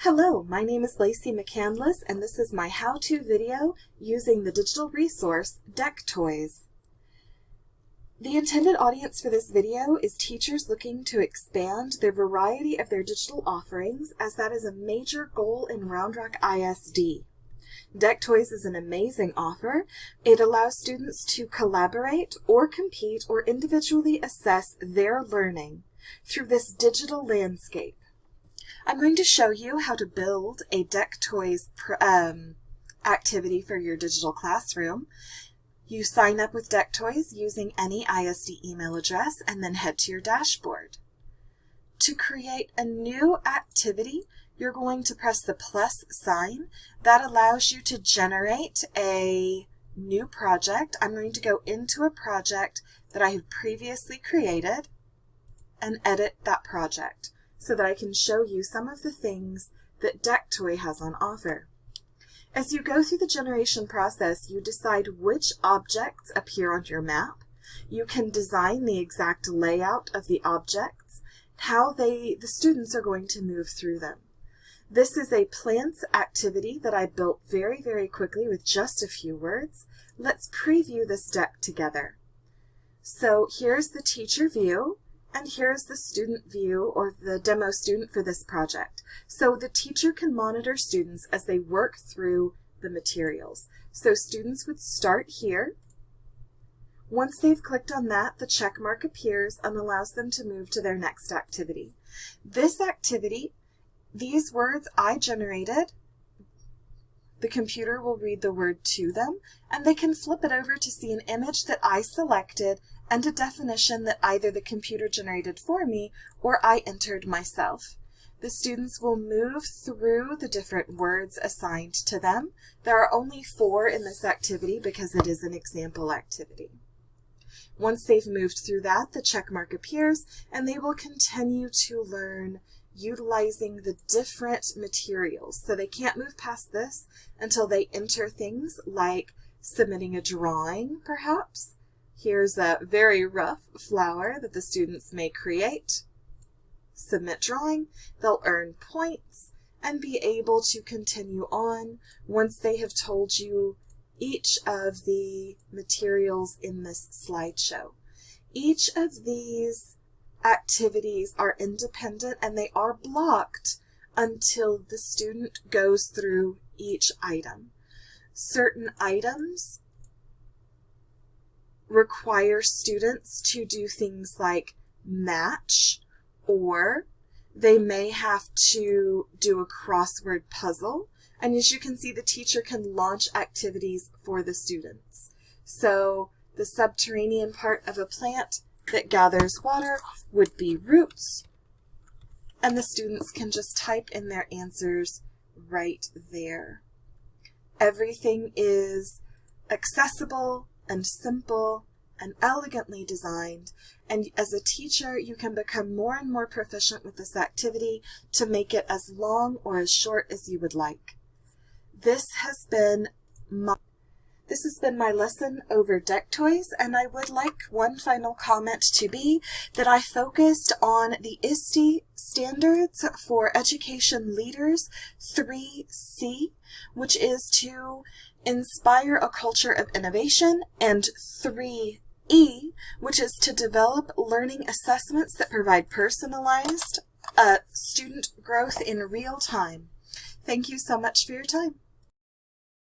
Hello, my name is Lacey McCandless, and this is my how-to video using the digital resource Deck Toys. The intended audience for this video is teachers looking to expand the variety of their digital offerings, as that is a major goal in Round Rock ISD. Deck Toys is an amazing offer. It allows students to collaborate or compete or individually assess their learning through this digital landscape. I'm going to show you how to build a Deck Toys activity for your digital classroom. You sign up with Deck Toys using any ISD email address and then head to your dashboard. To create a new activity, you're going to press the plus sign. That allows you to generate a new project. I'm going to go into a project that I have previously created and edit that project, so that I can show you some of the things that Deck Toy has on offer. As you go through the generation process, you decide which objects appear on your map. You can design the exact layout of the objects, how the students are going to move through them. This is a plants activity that I built very, very quickly with just a few words. Let's preview this deck together. So here's the teacher view. And here's the student view, or the demo student for this project. So the teacher can monitor students as they work through the materials. So students would start here. Once they've clicked on that, the check mark appears and allows them to move to their next activity. This activity, these words I generated, the computer will read the word to them, and they can flip it over to see an image that I selected and a definition that either the computer generated for me or I entered myself. The students will move through the different words assigned to them. There are only 4 in this activity because it is an example activity. Once they've moved through that, the check mark appears and they will continue to learn utilizing the different materials. So they can't move past this until they enter things like submitting a drawing, perhaps. Here's a very rough flower that the students may create. Submit drawing. They'll earn points and be able to continue on once they have told you each of the materials in this slideshow. Each of these activities are independent and they are blocked until the student goes through each item. Certain items require students to do things like match, or they may have to do a crossword puzzle. And as you can see, the teacher can launch activities for the students. So the subterranean part of a plant that gathers water would be roots, and the students can just type in their answers right there. Everything is accessible and simple and elegantly designed, and as a teacher you can become more and more proficient with this activity to make it as long or as short as you would like. This has been my lesson over Deck Toys, and I would like one final comment to be that I focused on the ISTE standards for Education Leaders 3C, which is to inspire a culture of innovation, and 3E, which is to develop learning assessments that provide personalized student growth in real time. Thank you so much for your time.